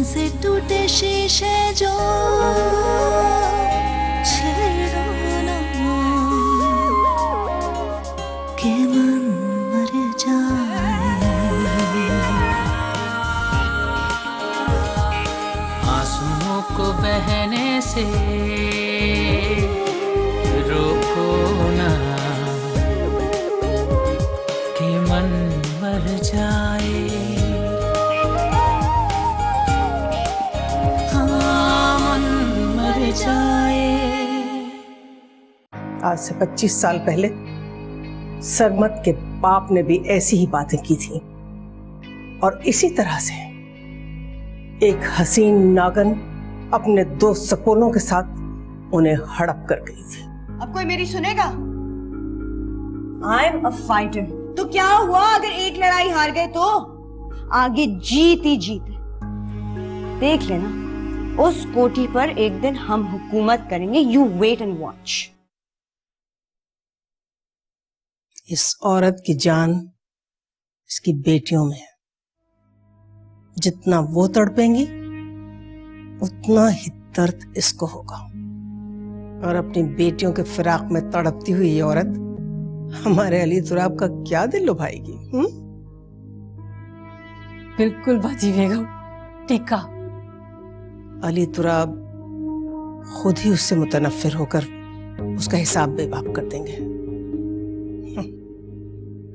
से टूटे शीशे जो छेड़ो ना के मन मर जाए। आंसुओं को बहने से रोको ना कि मन मर जाए। हाँ, मन मर जाए। आज से 25 साल पहले सरमत के बाप ने भी ऐसी ही बातें की थी और इसी तरह से एक हसीन नागन अपने 2 सपोलों के साथ उन्हें हड़प कर गई थी। अब कोई मेरी सुनेगा? I am a fighter. तो क्या हुआ अगर एक लड़ाई हार गए तो? आगे जीत ही जीत है। देख लेना, उस कोठी पर एक दिन हम हुकूमत करेंगे। You wait and watch. इस औरत की जान इसकी बेटियों में है। जितना वो तड़पेंगी उतना ही दर्द इसको होगा। और अपनी बेटियों के फिराक में तड़पती हुई ये औरत हमारे अली तुराब का क्या दिल लुभाएगी? बिल्कुल बाजी बेगम, ठीक कहा। अली तुराब खुद ही उससे मुतनफ्फिर होकर उसका हिसाब बेबाक कर देंगे।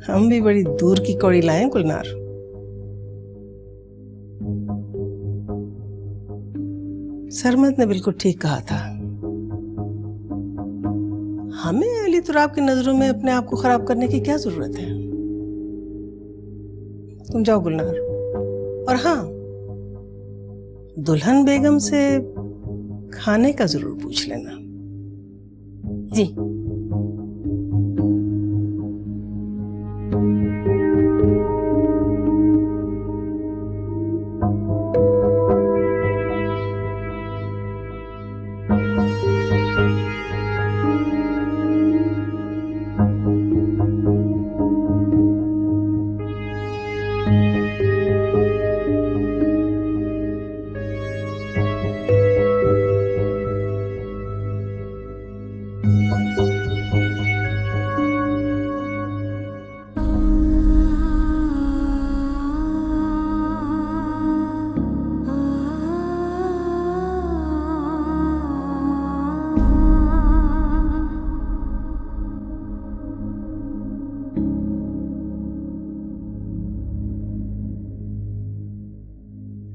हम भी बड़ी दूर की कौड़ी लाए गुलनार। सरमत ने बिल्कुल ठीक कहा था। हमें अली तुराब की नजरों में अपने आप को खराब करने की क्या जरूरत है? तुम जाओ गुलनार, और हाँ, दुल्हन बेगम से खाने का जरूर पूछ लेना। जी।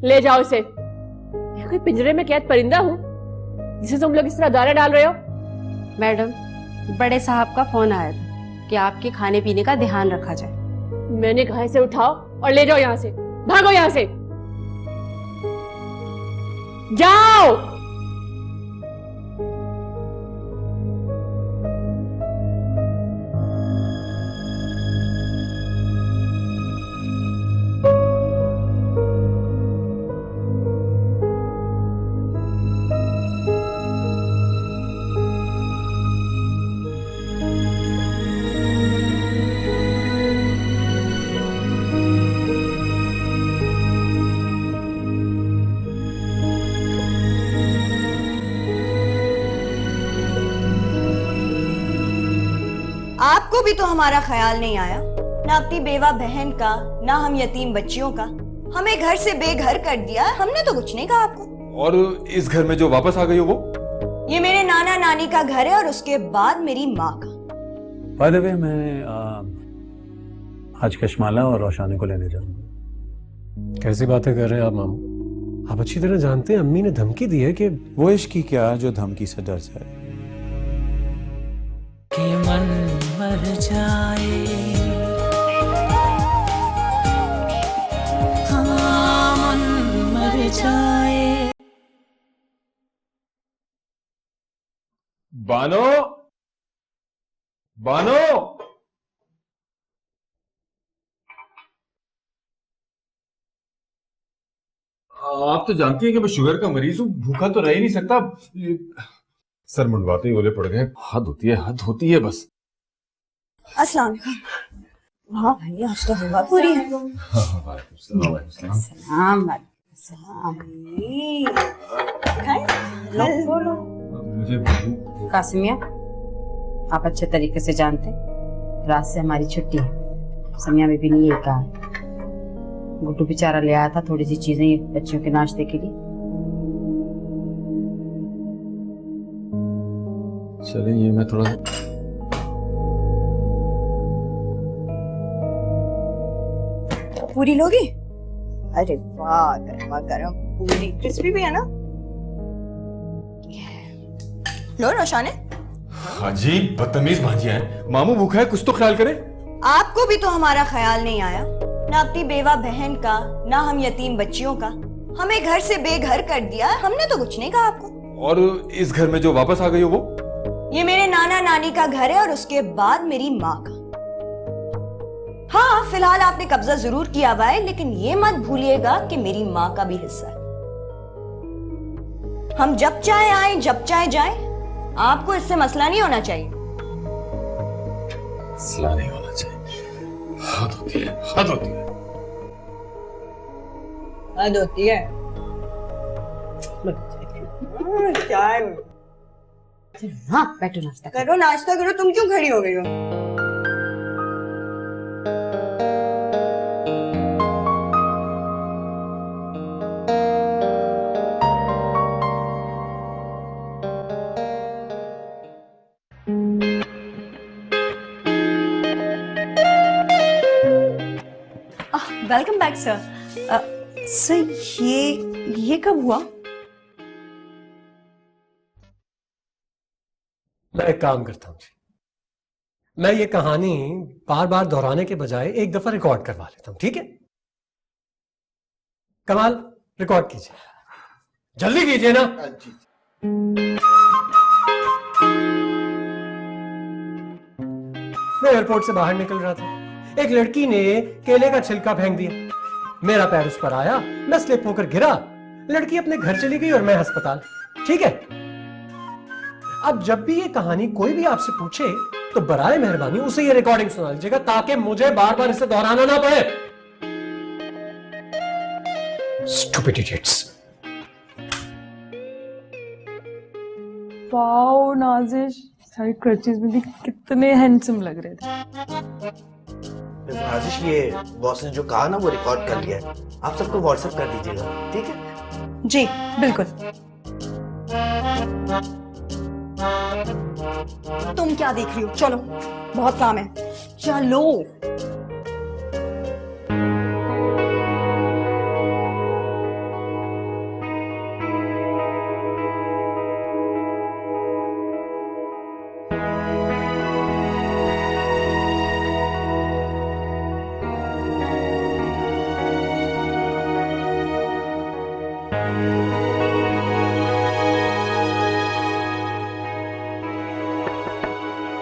ले जाओ इसे। मैं कोई पिंजरे में कैद परिंदा हूँ जिसे तुम लोग इस तरह दाना डाल रहे हो? मैडम, बड़े साहब का फोन आया था कि आपके खाने पीने का ध्यान रखा जाए। मैंने कहा इसे उठाओ और ले जाओ यहाँ से। भागो यहाँ से, जाओ। आपको भी तो हमारा ख्याल नहीं आया ना, अपनी बेवा बहन का, ना हम यतीम बच्चियों का। हमें घर से बेघर कर दिया। हमने तो कुछ नहीं कहा आपको। और इस घर में जो वापस आ गई हो वो? ये मेरे नाना नानी का घर है और उसके बाद मेरी माँ का। बाय द वे, मैं आज कशमाला और रोशानी को लेने जाऊंगा। कैसी बातें कर रहे हैं आप मामू? आप अच्छी तरह जानते हैं अम्मी ने धमकी दी है कि वो इश्क की क्या जो धमकी से डर जाए। कि मन मर जाए। हाँ, मन मर जाए। बानो, बानो, आप तो जानती हैं कि मैं शुगर का मरीज हूँ, भूखा तो रह ही नहीं सकता। सर मुंडवाते ही ओले पड़ गए। हद होती है, हद होती है बस। अस्सलाम वालेकुम। हाँ भाई, आज तो हवा पूरी है। सलाम। बोलो मुझे कासिमिया, आप अच्छे तरीके से जानते रात से हमारी छुट्टी है। समिया में भी नहीं ये कहा। गुड्डू बेचारा ले आया था थोड़ी सी चीजें बच्चों के नाश्ते के लिए। चलिए ये मैं थोड़ा पूरी लोगी? अरे वाह, गर्मा गर्म पूरी, क्रिस्पी भी है ना। लो रोशाने। अजीब बदतमीज भांजिया है। मामू भूखा है, कुछ तो ख्याल करे। आपको भी तो हमारा ख्याल नहीं आया, ना अपनी बेवा बहन का, ना हम यतीम बच्चियों का। हमें घर से बेघर कर दिया, हमने तो कुछ नहीं कहा आपको। और इस घर में जो वापस आ गई हो वो? ये मेरे नाना नानी का घर है और उसके बाद मेरी माँ का। हाँ, फिलहाल आपने कब्जा जरूर किया हुआ है, लेकिन ये मत भूलिएगा कि मेरी माँ का भी हिस्सा है। हम जब चाहे आए, जब चाहे जाए, आपको इससे मसला नहीं होना चाहिए। मसला नहीं होना चाहिए। हद होती है, हद होती है, हद होती है। चाय हाँ बैठो, नाश्ता करो, नाश्ता करो। तुम क्यों खड़ी हो गई हो? Welcome back sir. सर ये कब हुआ? मैं एक काम करता हूँ जी, मैं ये कहानी बार बार दोहराने के बजाय एक दफा रिकॉर्ड करवा लेता हूँ, ठीक है? कमाल, रिकॉर्ड कीजिए, जल्दी कीजिए ना। मैं एयरपोर्ट से बाहर निकल रहा था, एक लड़की ने केले का छिलका फेंक दिया, मेरा पैर उस पर आया, मैं स्लिप होकर गिरा, लड़की अपने घर चली गई और मैं अस्पताल, ठीक है? अब जब भी ये कहानी कोई भी आपसे पूछे तो बराए मेहरबानी उसे ये रिकॉर्डिंग सुना लीजिएगा, ताकि मुझे बार बार इसे दोहराना ना पड़े। Stupid idiots. वाओ नाजिश, सारी क्रचेस में भी कितने हैंडसम लग रहे थे। नाजिश, ये बॉस ने जो कहा ना वो रिकॉर्ड कर लिया है, आप सबको व्हाट्सएप कर दीजिएगा, ठीक है? जी बिल्कुल। तुम क्या देख रही हो? चलो, बहुत काम है, चलो।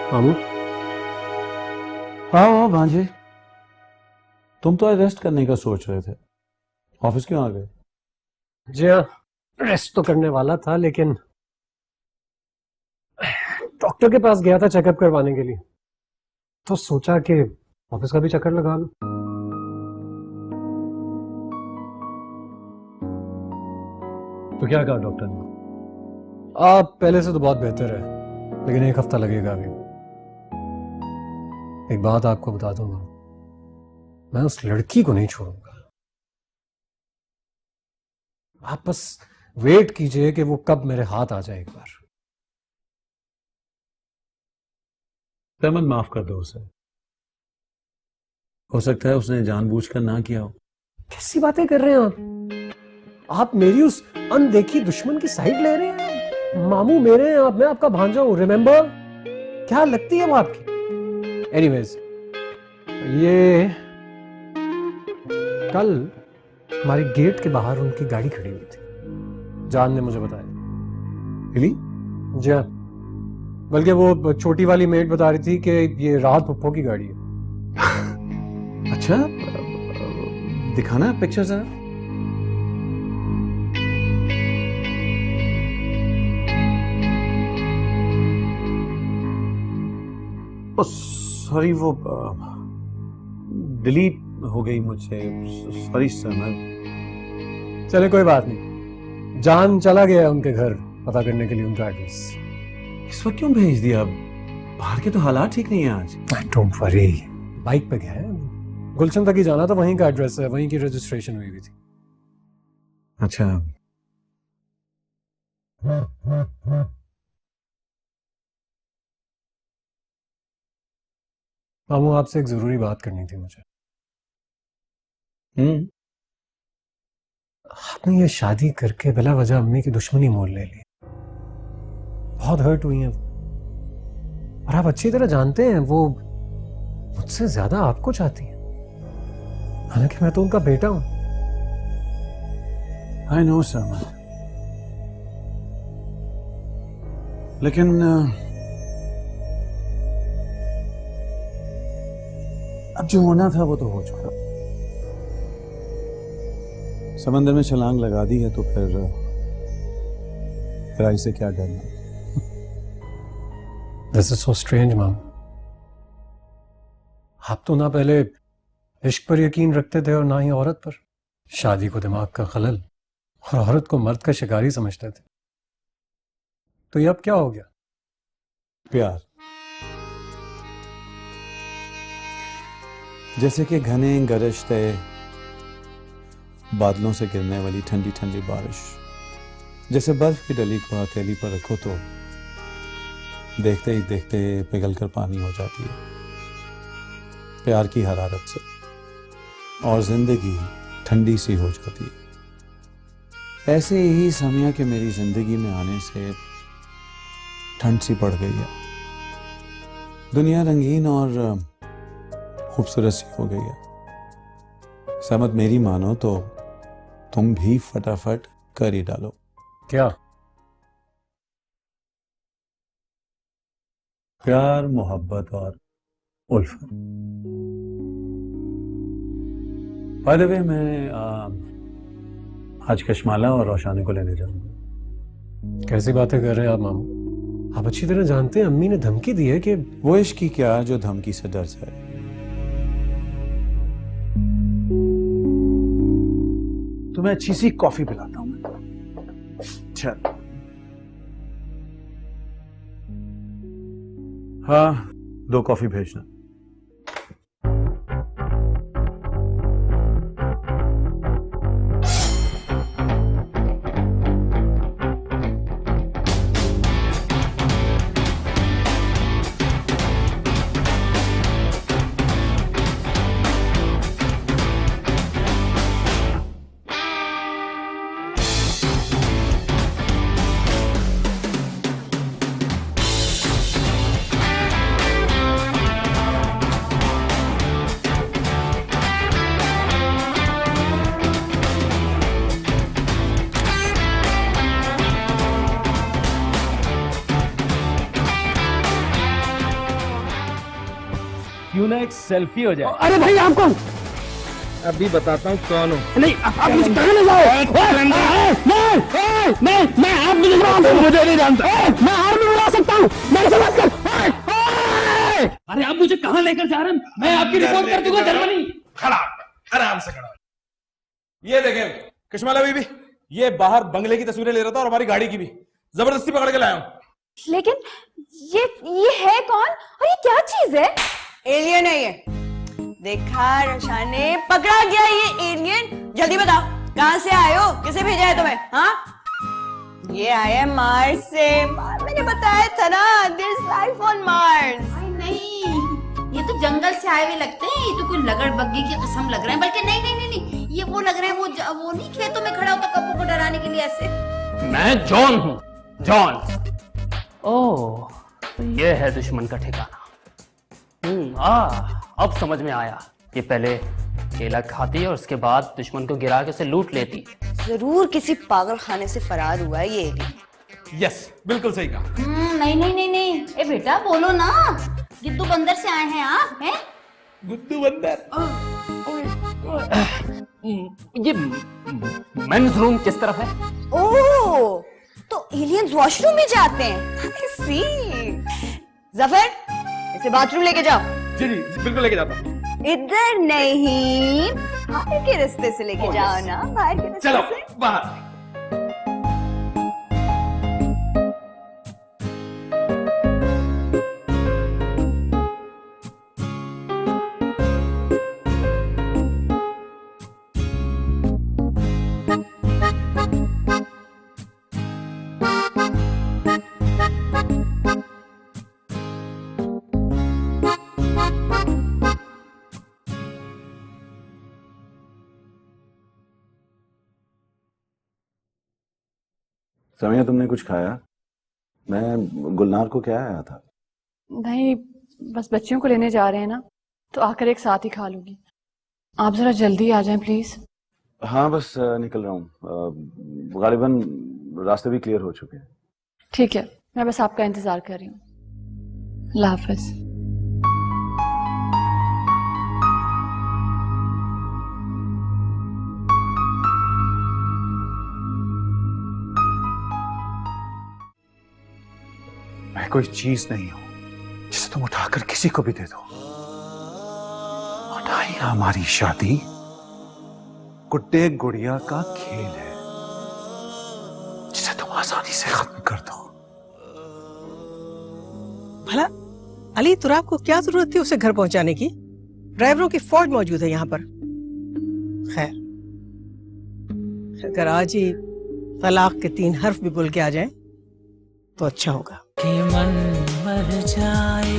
मामू, आओ भांजे, तुम तो रेस्ट करने का सोच रहे थे, ऑफिस क्यों आ गए? जी हाँ, रेस्ट तो करने वाला था, लेकिन डॉक्टर के पास गया था चेकअप करवाने के लिए, तो सोचा कि ऑफिस का भी चक्कर लगा लो। तो क्या कहा डॉक्टर ने? आप पहले से तो बहुत बेहतर है, लेकिन एक हफ्ता लगेगा अभी। एक बात आपको बता दूंगा, मैं उस लड़की को नहीं छोड़ूंगा। आप बस वेट कीजिए कि वो कब मेरे हाथ आ जाए एक बार। तमन माफ कर दो उसे, हो सकता है उसने जानबूझकर ना किया हो। कैसी बातें कर रहे हैं आप? आप मेरी उस अनदेखी दुश्मन की साइड ले रहे हैं। मामू मेरे हैं, मैं आपका भांजा हूं, रिमेंबर? क्या लगती है वो आपकी? एनीवेज, ये कल हमारे गेट के बाहर उनकी गाड़ी खड़ी हुई थी, जान ने मुझे बताया। रियली? जी हाँ, बल्कि वो छोटी वाली मेट बता रही थी कि ये राहत पप्पो की गाड़ी है। अच्छा, दिखाना पिक्चर जरा। सॉरी, वो डिलीट हो गई मुझसे, सॉरी सर। मैं चले कोई बात नहीं, जान चला गया उनके घर पता करने के लिए उनका एड्रेस। इस वक्त क्यों भेज दिया? अब बाहर के तो हालात ठीक नहीं है आज। डोंट वरी, बाइक पे गया है, गुलशन तक ही जाना था, वहीं का एड्रेस है, वहीं की रजिस्ट्रेशन हुई हुई थी। अच्छा, मामू आपसे एक जरूरी बात करनी थी मुझे। आपने ये शादी करके बिला वजह अम्मी की दुश्मनी मोल ले ली, बहुत हर्ट हुई हैं और आप अच्छी तरह जानते हैं वो मुझसे ज्यादा आपको चाहती हैं, हालांकि मैं तो उनका बेटा हूं। आई नो सर, लेकिन अब जो होना था वो तो हो चुका। समंदर में छलांग लगा दी है तो फिर गहराई से क्या डरना। This is so strange ma'am, आप तो ना पहले इश्क पर यकीन रखते थे और ना ही औरत पर। शादी को दिमाग का खलल और औरत को मर्द का शिकारी समझते थे, तो ये अब क्या हो गया? प्यार, जैसे कि घने गरजते बादलों से गिरने वाली ठंडी ठंडी बारिश, जैसे बर्फ की डली को हथेली पर रखो तो देखते ही देखते पिघलकर पानी हो जाती है प्यार की हरारत से, और जिंदगी ठंडी सी हो जाती है। ऐसे ही समिया के मेरी जिंदगी में आने से ठंड सी पड़ गई है, दुनिया रंगीन और खूबसूरत सी हो गई है। समझ मेरी मानो तो तुम भी फटाफट कर ही डालो। क्या? प्यार, मोहब्बत और उल्फत। बाय द वे, मैं आज कशमाला और रोशानी को लेने जाऊंगा। कैसी बातें कर रहे हैं आप मामू? आप अच्छी तरह जानते हैं अम्मी ने धमकी दी है कि वो इश्क की क्या जो धमकी से डर जाए। तुम्हें अच्छी सी कॉफी पिलाता हूं मैं। चल। हाँ, 2 कॉफी भेजना। क्यों ना एक सेल्फी हो जाए। अरे भाई आप कौन? अभी बताता हूँ कौन हूँ। नहीं, आप मुझे कहाँ ले जाओ? मैं आप मुझे मुझे नहीं जानता। मैं आर्मी बुला सकता हूँ, मेरे से बात कर। अरे आप मुझे कहाँ लेकर जा रहे हैं? मैं आपकी रिपोर्ट कर दूंगा जर्मनी। खड़ा, आराम से खड़ा। ये देखें कशमाला बीबी, ये बाहर बंगले की तस्वीरें ले रहा था और हमारी गाड़ी की भी जबरदस्ती पकड़ के लाया हूँ। लेकिन ये है कौन और ये क्या चीज है? एलियन है ये। देखा रोशान ने, पकड़ा गया ये एलियन। जल्दी बताओ कहां से आए हो, किसे भेजा है तुम्हें? हाँ, ये आया मार्स से। मैंने बताया था ना, there is life on Mars. नहीं, ये तो जंगल से आए हुए लगते हैं, ये तो कोई लगड़ बग्गी की कसम लग रहे हैं। बल्कि नहीं नहीं नहीं नहीं, ये वो लग रहे हैं, वो नहीं खेतों में खड़ा होता कप्पू को डराने के लिए ऐसे। मैं जॉन हूँ, जॉन। ओह, तो ये है दुश्मन का ठिकाना। अब समझ में आया। ये पहले केला खाती है और उसके बाद दुश्मन को गिरा के उसे लूट लेती है। जरूर किसी पागल खाने से फरार हुआ है ये एलियन। यस, बिल्कुल सही कहा। नहीं नहीं नहीं नहीं, ए बेटा बोलो ना, गिद्दू बंदर से आए हैं आप? हैं गुद्दू बंदर? ये मेंस रूम किस तरफ है? ओह, तो एलियंस वॉशरूम में जाते हैं। सी जफर, इसे बाथरूम लेके जाओ। जी जी, बिल्कुल लेके जाता हूँ। इधर नहीं, बाहर के रास्ते से लेके जाओ ना, बाहर के रास्ते चलो से। बाहर। समिया, तुमने कुछ खाया? मैं गुलनार को क्या आया था। नहीं, बस बच्चियों को लेने जा रहे हैं ना, तो आकर एक साथ ही खा लूंगी। आप जरा जल्दी आ जाएं प्लीज। हाँ, बस निकल रहा हूँ। गालिबन रास्ते भी क्लियर हो चुके हैं। ठीक है, मैं बस आपका इंतजार कर रही हूँ। अल्लाह हाफिज। मैं कोई चीज नहीं हूं जिसे तुम उठाकर किसी को भी दे दो। और ना ही हमारी शादी गुड्डे गुड़िया का खेल है जिसे तुम आसानी से खत्म कर दो। भला अली तुराब को क्या जरूरत थी उसे घर पहुंचाने की? ड्राइवरों की फौज मौजूद है यहाँ पर। खैर, अगर आज ही तलाक के 3 हर्फ भी बोल के आ जाएं तो अच्छा होगा। कि मन मर जाए,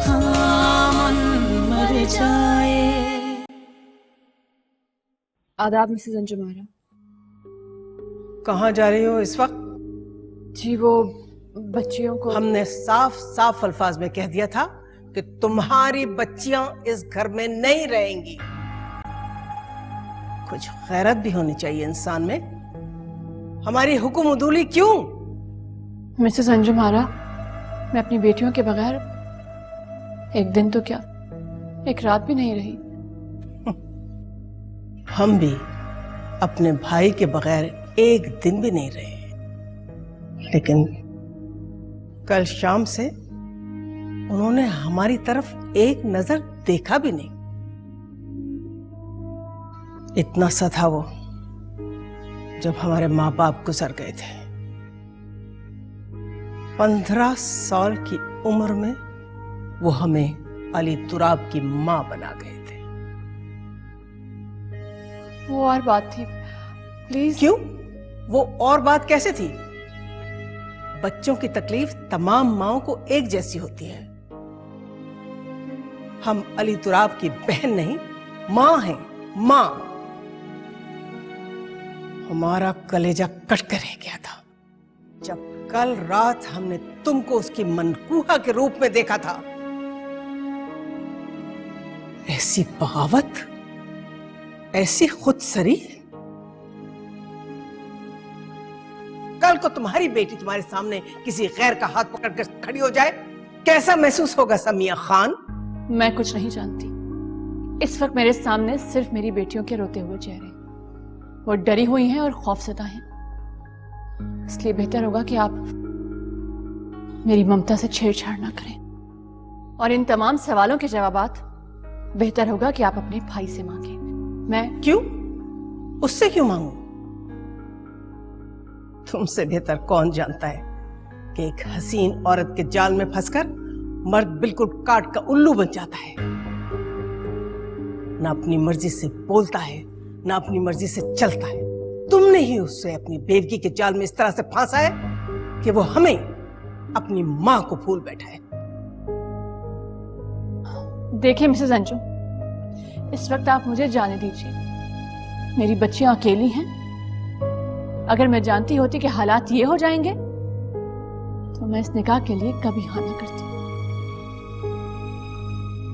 हाँ मन मर जाए। आदाब मिसेस अंजुमारा। कहाँ जा रही हो इस वक्त? जी वो बच्चियों को। हमने साफ साफ अल्फाज में कह दिया था कि तुम्हारी बच्चियां इस घर में नहीं रहेंगी। कुछ गैरत भी होनी चाहिए इंसान में। हमारी हुक्म उदूली क्यों? मिसेस अंजुमारा, मैं अपनी बेटियों के बगैर एक दिन तो क्या, एक रात भी नहीं रही। हम भी अपने भाई के बगैर एक दिन भी नहीं रहे, लेकिन कल शाम से उन्होंने हमारी तरफ एक नजर देखा भी नहीं। इतना सा था वो जब हमारे माँ बाप गुजर गए थे। 15 साल की उम्र में वो हमें अली तुराब की माँ बना गए थे। वो और बात थी, प्लीज। क्यों? वो और बात कैसे थी? बच्चों की तकलीफ तमाम माओं को एक जैसी होती है। हम अली तुराब की बहन नहीं, माँ हैं, माँ। हमारा कलेजा कट कर रह गया था जब कल रात हमने तुमको उसकी मनकूहा के रूप में देखा था। ऐसी बगावत, ऐसी खुदसरी। कल को तुम्हारी बेटी तुम्हारे सामने किसी गैर का हाथ पकड़कर खड़ी हो जाए, कैसा महसूस होगा समिया खान? मैं कुछ नहीं जानती। इस वक्त मेरे सामने सिर्फ मेरी बेटियों के रोते हुए चेहरे। वो डरी हुई हैं और खौफजदा हैं। इसलिए बेहतर होगा कि आप मेरी ममता से छेड़छाड़ ना करें। और इन तमाम सवालों के जवाबात बेहतर होगा कि आप अपने भाई से मांगे। मैं क्यों? उससे क्यों मांगू? तुमसे बेहतर कौन जानता है कि एक हसीन औरत के जाल में फंसकर मर्द बिल्कुल काट का उल्लू बन जाता है। ना अपनी मर्जी से बोलता है, ना अपनी मर्जी से चलता है। तुमने ही उससे अपनी बेवकी के जाल में इस तरह से फांसा है कि वो हमें, अपनी मां को भूल बैठा है। देखिए मिसेस अंजू, इस वक्त आप मुझे जाने दीजिए। मेरी बच्चियां अकेली हैं। अगर मैं जानती होती कि हालात ये हो जाएंगे तो मैं इस निकाह के लिए कभी हाँ ना करती।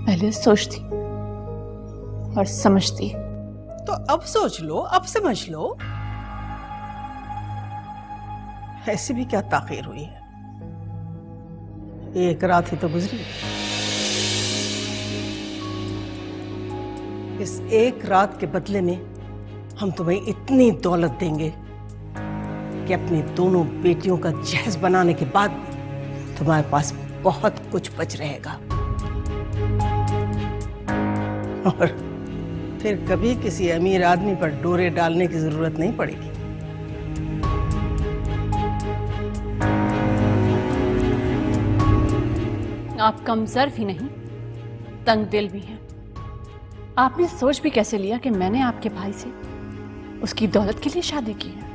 पहले सोचती और समझती। तो अब सोच लो, अब समझ लो। ऐसी भी क्या ताखीर हुई है? एक रात ही तो गुजरी। इस एक रात के बदले में हम तुम्हें इतनी दौलत देंगे कि अपनी दोनों बेटियों का जहेज बनाने के बाद भी तुम्हारे पास बहुत कुछ बच रहेगा। और फिर कभी किसी अमीर आदमी पर डोरे डालने की जरूरत नहीं पड़ेगी। आप कमजोर ही नहीं, तंग दिल भी हैं। आपने सोच भी कैसे लिया कि मैंने आपके भाई से उसकी दौलत के लिए शादी की है?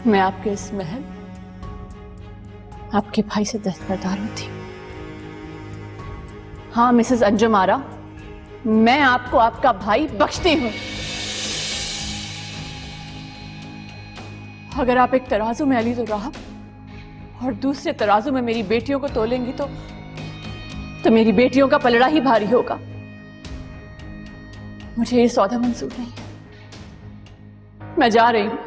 मैं आपके इस महल आपके भाई से दस्तबरदार थी। हाँ मिसेस अंजुम आरा, मैं आपको आपका भाई बख्शती हूं। अगर आप एक तराजू में अली तो रहा और दूसरे तराजू में मेरी बेटियों को तोलेंगी तो मेरी बेटियों का पलड़ा ही भारी होगा। मुझे ये सौदा मंजूर नहीं है। मैं जा रही हूं।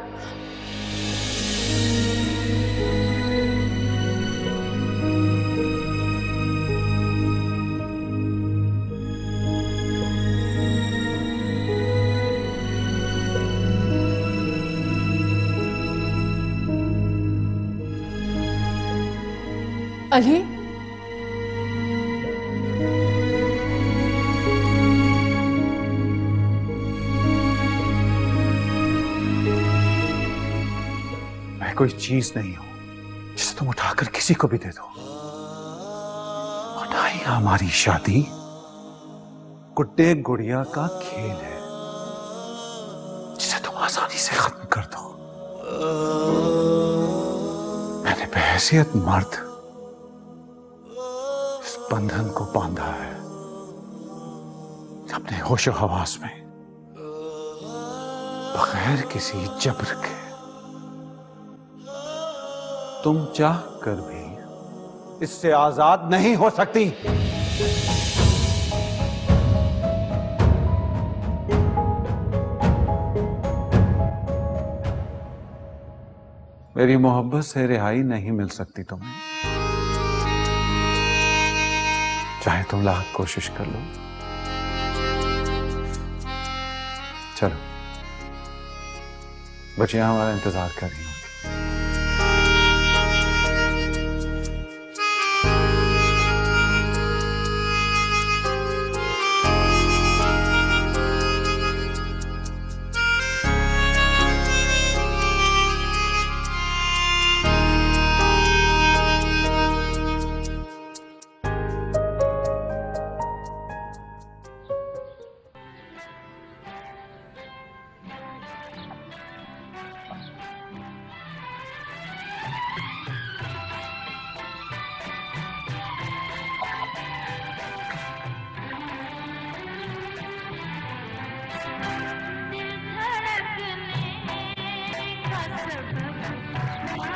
अली, मैं कोई चीज नहीं हूं जिसे तुम उठाकर किसी को भी दे दो। और ना ही हमारी शादी गुड्डे गुड़िया का खेल है जिसे तुम आसानी से खत्म कर दो। मैंने बहैसियत मर्द इस बंधन को बांधा है अपने होशो हवास में, बगैर किसी जबर के। तुम चाह कर भी इससे आजाद नहीं हो सकती। मेरी मोहब्बत से रिहाई नहीं मिल सकती तुम्हें, चाहे तुम लाख कोशिश कर लो। चलो, बच्चियां हमारा इंतजार कर रही होंगी।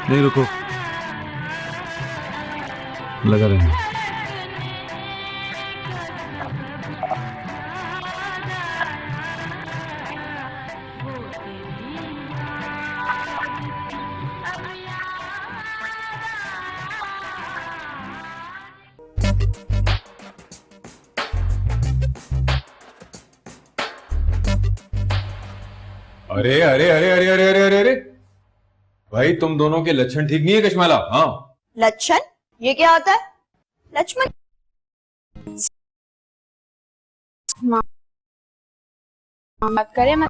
नहीं, रुको, लगा रहना। अरे अरे अरे अरे अरे अरे अरे अरे भाई, तुम दोनों के लक्षण ठीक नहीं है कश्माला। हाँ, लक्षण? ये क्या होता है? लक्ष्मण बात करें मत।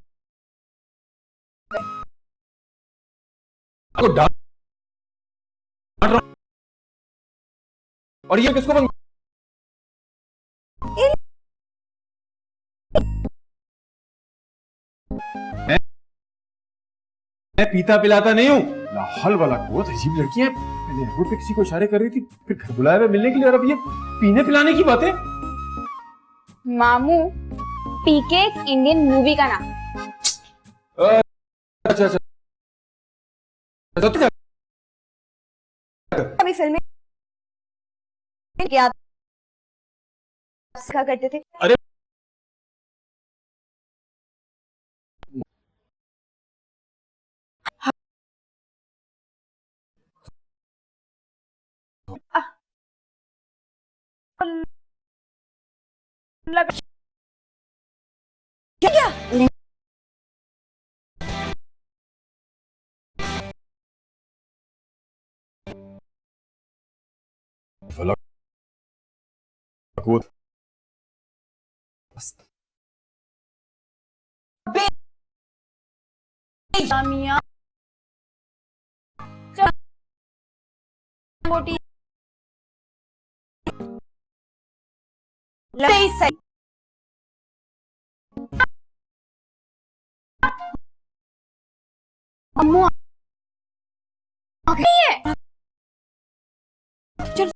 आपको डांट रहा हूं। और ये किसको बंद? मैं पीता पिलाता नहीं हूं। लाहौल वाला बहुत अजीब लड़की है। पहले एयरपोर्ट पे किसी को इशारे कर रही थी, फिर घर बुलाया हुआ मिलने के लिए, और अब ये पीने पिलाने की बातें। मामू, पीके एक इंडियन मूवी का नाम। अच्छा अच्छा, अभी फिल्में क्या करते थे? अरे क्या? जामिया मोटी सही सही अम्मू है चल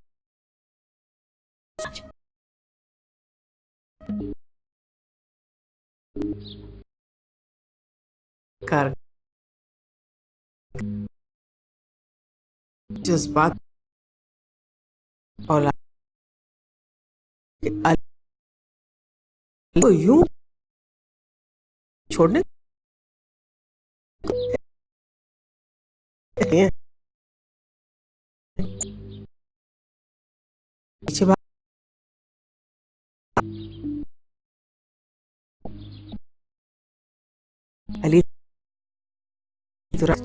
कर जज्बात औलाद को यूं छोड़ने पीछे बात अली तुरा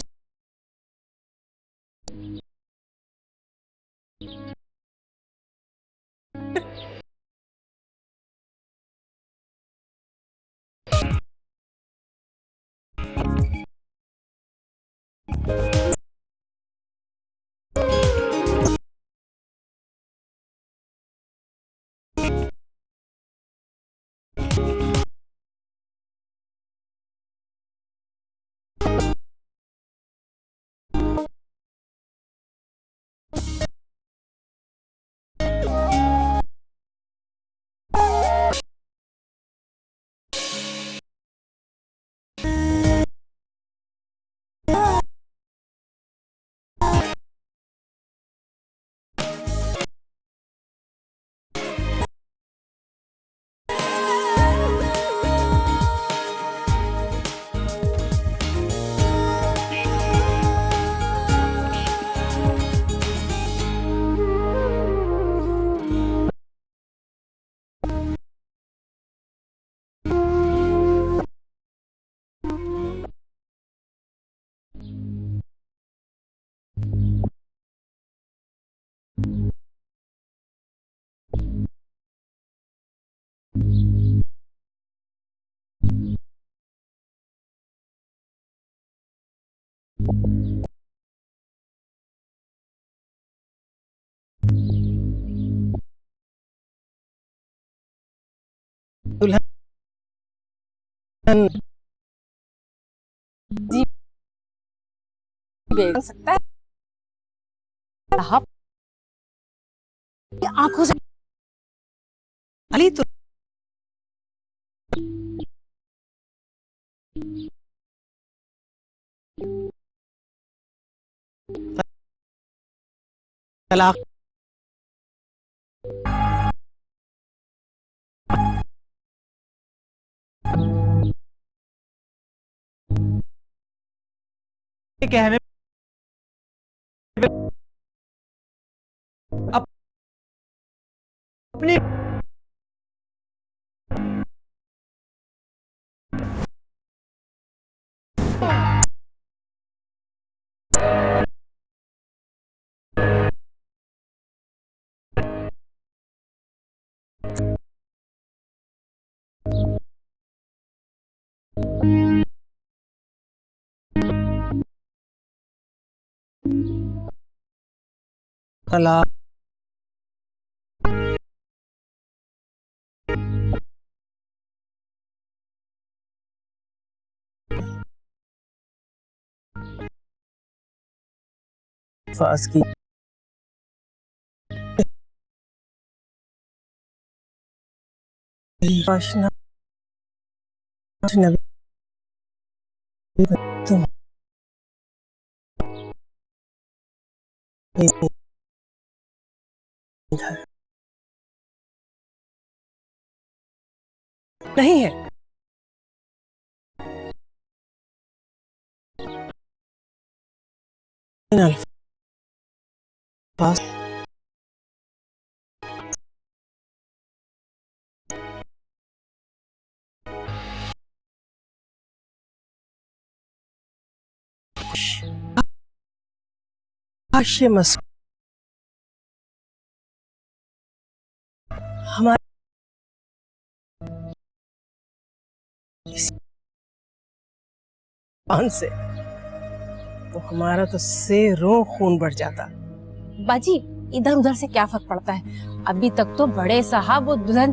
दुल्हन जी बेच सकता है आंखों से अली तो तलाक कहने अपनी तलाक फास की आशना अजनबी तुम नहीं है इन अल्फाज हाशिए मस हमारे पान से तो हमारा तो सेरों खून बढ़ जाता। बाजी इधर उधर से क्या फर्क पड़ता है, अभी तक तो बड़े साहब वो दुल्हन,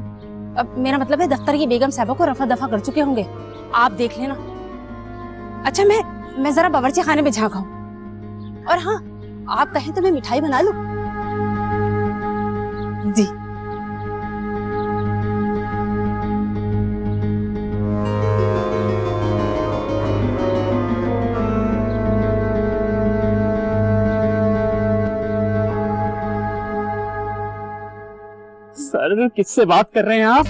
अब मेरा मतलब है दफ्तर की बेगम साहबा को रफा दफा कर चुके होंगे, आप देख लेना। अच्छा मैं जरा बावर्ची खाने में झांका हूँ, और हाँ आप कहें तो मैं मिठाई बना लूं। जी सर किससे बात कर रहे हैं आप?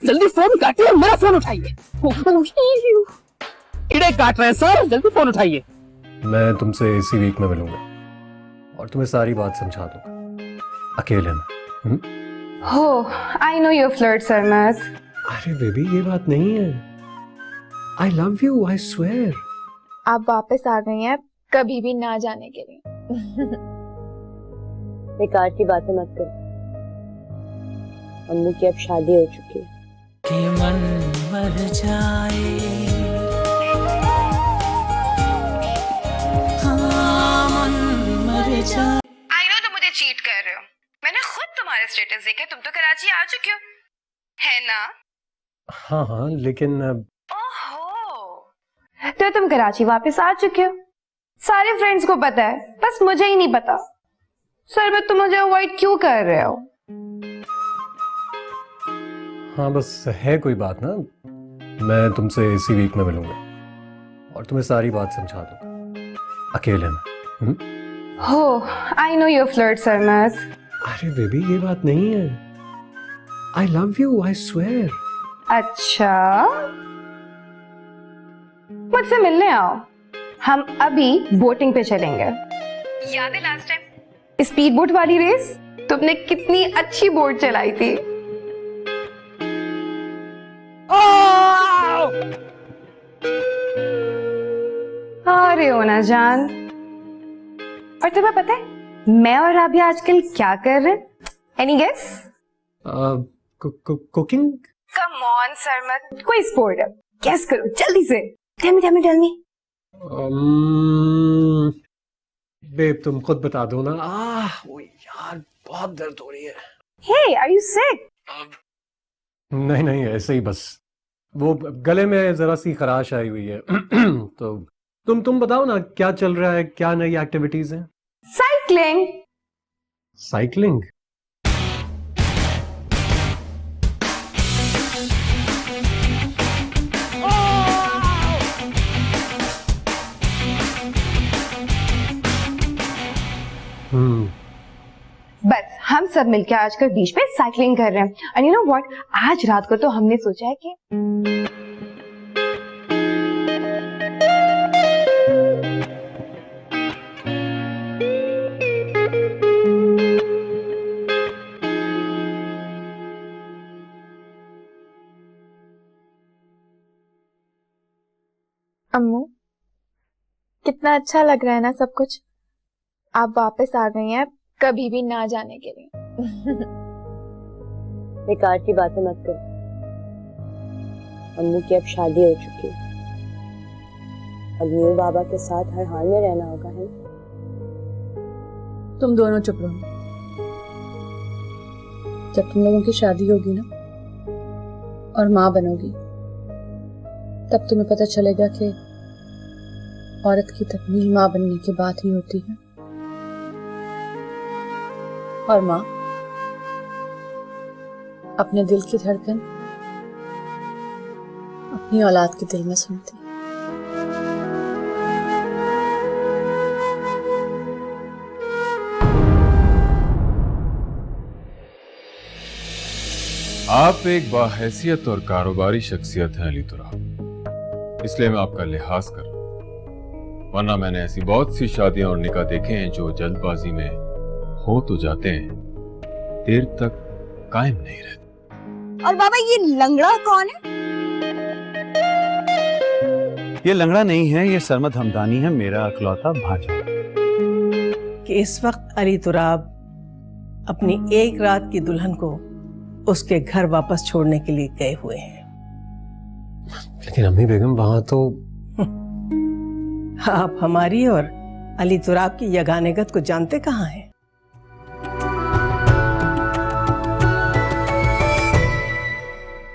जल्दी फोन काटिए, मेरा फोन उठाइए। कीड़े काट रहे हैं सर, जल्दी फोन उठाइए। मैं तुमसे इसी वीक में मिलूंगा और तुम्हें सारी बात समझा दूंगा अकेले में। हो I know your flirt Sarmad. अरे बेबी ये बात नहीं है, I love you, I swear. आप वापस आ गई हैं कभी भी ना जाने के लिए। बेकार की बातें मत करो, अम्मू की अब शादी हो चुकी है। कि मन मर जाए, हाँ मन मर जाए। आई नो तुम मुझे चीट कर रहे हो, मैंने खुद तुम्हारे स्टेटस देखे, तुम तो कराची आ चुके हो, है ना? हाँ हाँ लेकिन तो तुम कराची वापस आ चुके हो, सारे फ्रेंड्स को पता है, बस मुझे ही नहीं पता। सरमद तुम मुझे अवॉइड क्यों कर रहे हो? हाँ बस है कोई बात ना, मैं तुमसे इसी वीक में मिलूंगा और तुम्हें सारी बात समझा दूंगा अकेले में। हो I know your flirt Sarmad. अरे बेबी ये बात नहीं है, I love you, I swear. अच्छा मुझसे मिलने आओ, हम अभी बोटिंग पे चलेंगे। याद है लास्ट टाइम स्पीड बोट वाली रेस, तुमने कितनी अच्छी बोट चलाई थी। आ रहे हो ना जान। और तुम्हें पता है मैं और राबिया आजकल क्या कर रहे हैं? Any guess? Cooking? Come on Sarmad, कोई स्पोर्ट है, गेस करो जल्दी से। Tell me. बेब तुम खुद बता दो ना। ओ यार बहुत दर्द हो रही है। हे आर यू सिक? नहीं नहीं ऐसे ही, बस वो गले में जरा सी खराश आई हुई है। तो तुम बताओ ना क्या चल रहा है, क्या नई एक्टिविटीज हैं? साइकिलिंग। साइकिलिंग? बस हम सब मिलकर आजकल बीच पे साइकिलिंग कर रहे हैं। एंड यू नो व्हाट, आज रात को तो हमने सोचा है कि अम्मू कितना अच्छा लग रहा है ना सब कुछ, आप वापस आ गई हैं कभी भी ना जाने के लिए। बेकार की बातें मत करो, अम्मू की अब शादी हो चुकी है, अब न्यू बाबा के साथ हर हाल में रहना होगा, है ना? तुम दोनों चुप रहो, जब तुम लोगों की शादी होगी ना और माँ बनोगी तब तुम्हें पता चलेगा कि औरत की तकमील माँ बनने के बाद ही होती है। और माँ अपने दिल की धड़कन अपनी औलाद के दिल में सुनती है। आप एक बाहैसियत और कारोबारी शख्सियत हैं अली तुरा, इसलिए मैं आपका लिहाज कर रहा हूं, वरना मैंने ऐसी बहुत सी शादियां और निकाह देखे हैं जो जल्दबाजी में हो तो जाते हैं, देर तक कायम नहीं रहते। और बाबा ये लंगड़ा कौन है? ये लंगड़ा नहीं है, ये सरमद हमदानी है, मेरा अकलौता भांजा। कि इस वक्त अली तुराब अपनी एक रात की दुल्हन को उसके घर वापस छोड़ने के लिए गए हुए हैं। लेकिन अम्मी बेगम वहां तो आप हमारी और अली तुराब की यगानेगत को जानते कहाँ हैं?